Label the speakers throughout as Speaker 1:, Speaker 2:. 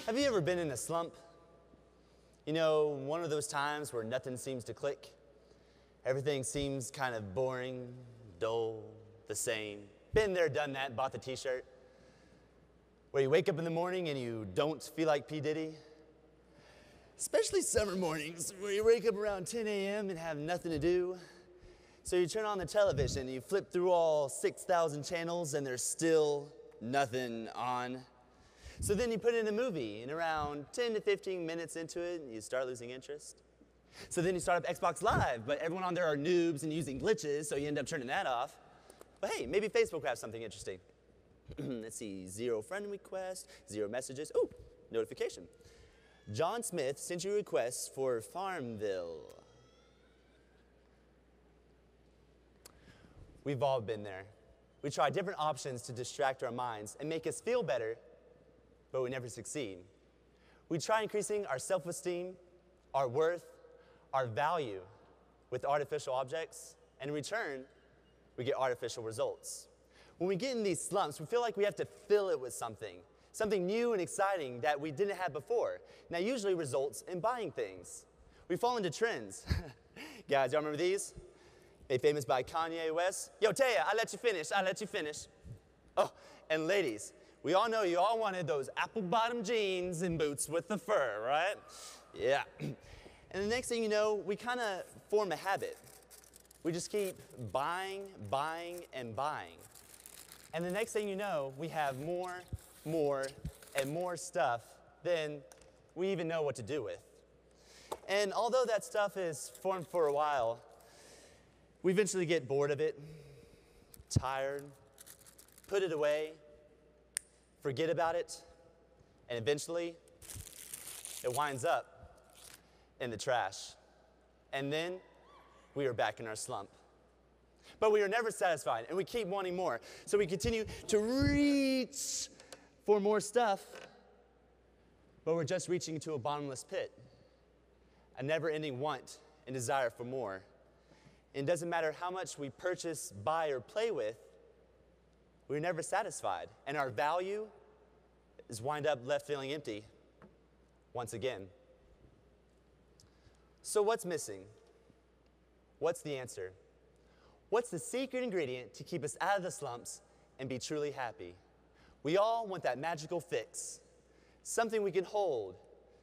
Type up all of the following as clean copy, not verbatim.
Speaker 1: Have you ever been in a slump? You know, one of those times where nothing seems to click. Everything seems kind of boring, dull, the same. Been there, done that, bought the t-shirt. Where you wake up in the morning and you don't feel like P. Diddy. Especially summer mornings where you wake up around 10 a.m. and have nothing to do. So you turn on the television and you flip through all 6,000 channels and there's still nothing on. So then you put in a movie, and around 10 to 15 minutes into it, you start losing interest. So then you start up Xbox Live, but everyone on there are noobs and using glitches, so you end up turning that off. But hey, maybe Facebook will have something interesting. Let's see, 0 friend requests, 0 messages. Ooh, notification. John Smith sent you requests for Farmville. We've all been there. We try different options to distract our minds and make us feel better, but we never succeed. We try increasing our self-esteem, our worth, our value with artificial objects, and in return, we get artificial results. When we get in these slumps, we feel like we have to fill it with something new and exciting that we didn't have before. And that usually results in buying things. We fall into trends. Guys, y'all remember these? Made famous by Kanye West. Yo, Taya, I let you finish. Oh, and ladies, we all know you all wanted those apple-bottom jeans and boots with the fur, right? Yeah. And the next thing you know, we kind of form a habit. We just keep buying, and buying. And the next thing you know, we have more, and more stuff than we even know what to do with. And although that stuff is formed for a while, we eventually get bored of it, tired, put it away, forget about it, and eventually it winds up in the trash. And then we are back in our slump. But we are never satisfied, and we keep wanting more. So we continue to reach for more stuff, but we're just reaching into a bottomless pit, a never-ending want and desire for more. And it doesn't matter how much we purchase, buy, or play with, we're never satisfied. And our value is wind up left feeling empty once again. So what's missing? What's the answer? What's the secret ingredient to keep us out of the slumps and be truly happy? We all want that magical fix, something we can hold,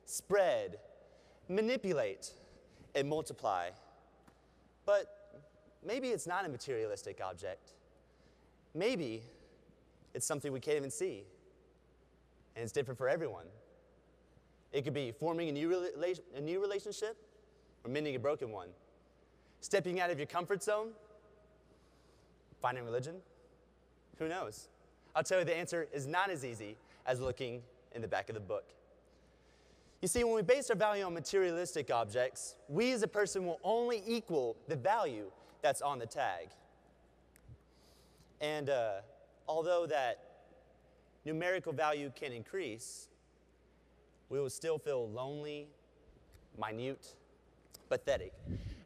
Speaker 1: spread, manipulate, and multiply. But maybe it's not a materialistic object. Maybe it's something we can't even see, and it's different for everyone. It could be forming a new relationship or mending a broken one, stepping out of your comfort zone, finding religion. Who knows? I'll tell you the answer is not as easy as looking in the back of the book. You see, when we base our value on materialistic objects, we as a person will only equal the value that's on the tag. And although that numerical value can increase, we will still feel lonely, minute, pathetic,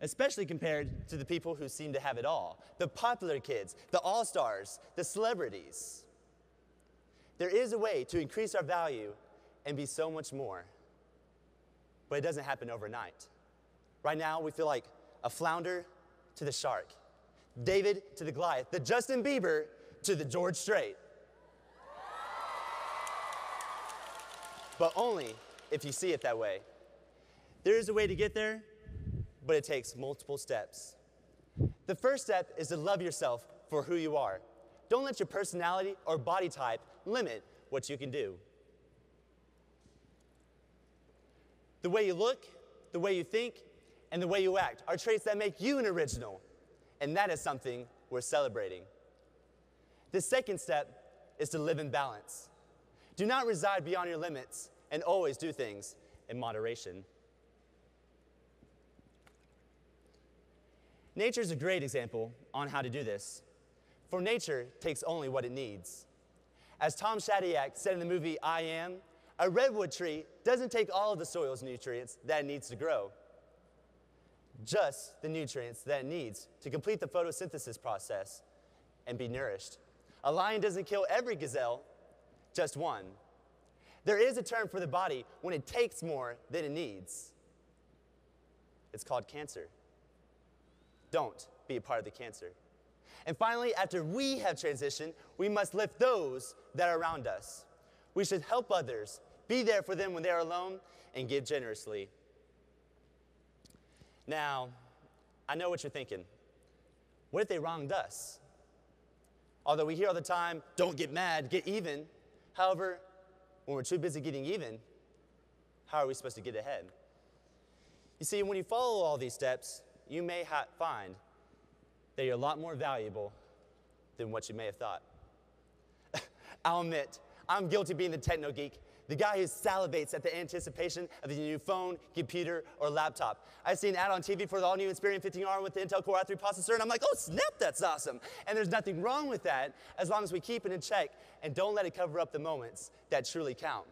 Speaker 1: especially compared to the people who seem to have it all. The popular kids, the all-stars, the celebrities. There is a way to increase our value and be so much more. But it doesn't happen overnight. Right now, we feel like a flounder to the shark, David to the Goliath, the Justin Bieber to the George Strait. But only if you see it that way. There is a way to get there, but it takes multiple steps. The first step is to love yourself for who you are. Don't let your personality or body type limit what you can do. The way you look, the way you think, and the way you act are traits that make you an original, and that is something we're celebrating. The second step is to live in balance. Do not reside beyond your limits, and always do things in moderation. Nature is a great example on how to do this. For nature takes only what it needs. As Tom Shadyac said in the movie I Am, a redwood tree doesn't take all of the soil's nutrients that it needs to grow, just the nutrients that it needs to complete the photosynthesis process and be nourished. A lion doesn't kill every gazelle, just one. There is a term for the body when it takes more than it needs. It's called cancer. Don't be a part of the cancer. And finally, after we have transitioned, we must lift those that are around us. We should help others, be there for them when they are alone, and give generously. Now, I know what you're thinking. What if they wronged us? Although we hear all the time, don't get mad, get even. However, when we're too busy getting even, how are we supposed to get ahead? You see, when you follow all these steps, you may find that you're a lot more valuable than what you may have thought. I'll admit, I'm guilty of being the techno geek, the guy who salivates at the anticipation of the new phone, computer, or laptop. I've seen an ad on TV for the all-new Inspiron 15R with the Intel Core i3 processor, and I'm like, oh snap, that's awesome. And there's nothing wrong with that, as long as we keep it in check and don't let it cover up the moments that truly count.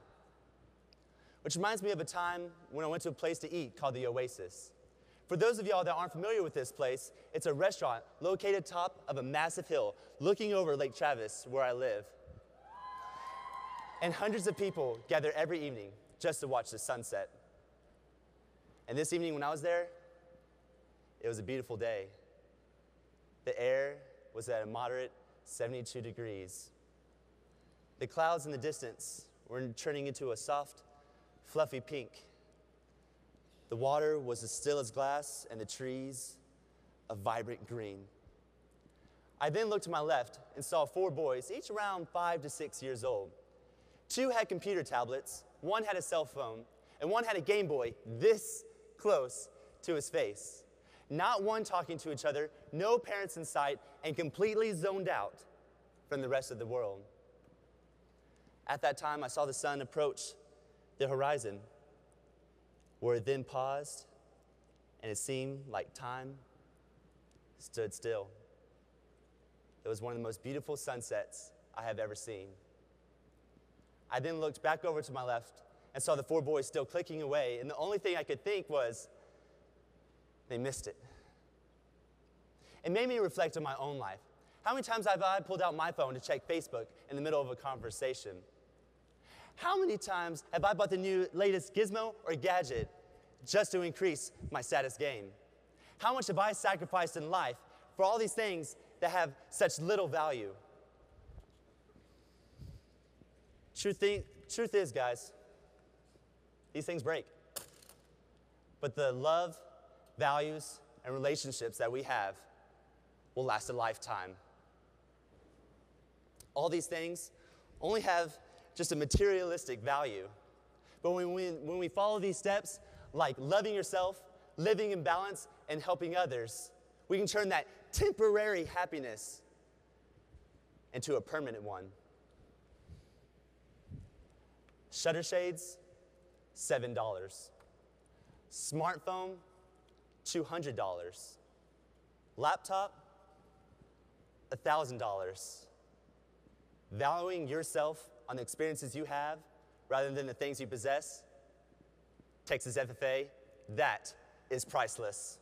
Speaker 1: Which reminds me of a time when I went to a place to eat called the Oasis. For those of y'all that aren't familiar with this place, it's a restaurant located atop of a massive hill looking over Lake Travis, where I live. And hundreds of people gather every evening just to watch the sunset. And this evening when I was there, it was a beautiful day. The air was at a moderate 72 degrees. The clouds in the distance were turning into a soft, fluffy pink. The water was as still as glass, and the trees a vibrant green. I then looked to my left and saw 4 boys, each around 5 to 6 years old. 2 had computer tablets, 1 had a cell phone, and 1 had a Game Boy this close to his face. Not one talking to each other, no parents in sight, and completely zoned out from the rest of the world. At that time, I saw the sun approach the horizon, where it then paused, and it seemed like time stood still. It was one of the most beautiful sunsets I have ever seen. I then looked back over to my left and saw the 4 boys still clicking away, and the only thing I could think was, they missed it. It made me reflect on my own life. How many times have I pulled out my phone to check Facebook in the middle of a conversation? How many times have I bought the latest gizmo or gadget just to increase my status gain? How much have I sacrificed in life for all these things that have such little value? Truth is, guys, these things break. But the love, values, and relationships that we have will last a lifetime. All these things only have just a materialistic value. But when we follow these steps, like loving yourself, living in balance, and helping others, we can turn that temporary happiness into a permanent one. Shutter shades, $7. Smartphone, $200. Laptop, $1,000. Valuing yourself on the experiences you have rather than the things you possess, Texas FFA, that is priceless.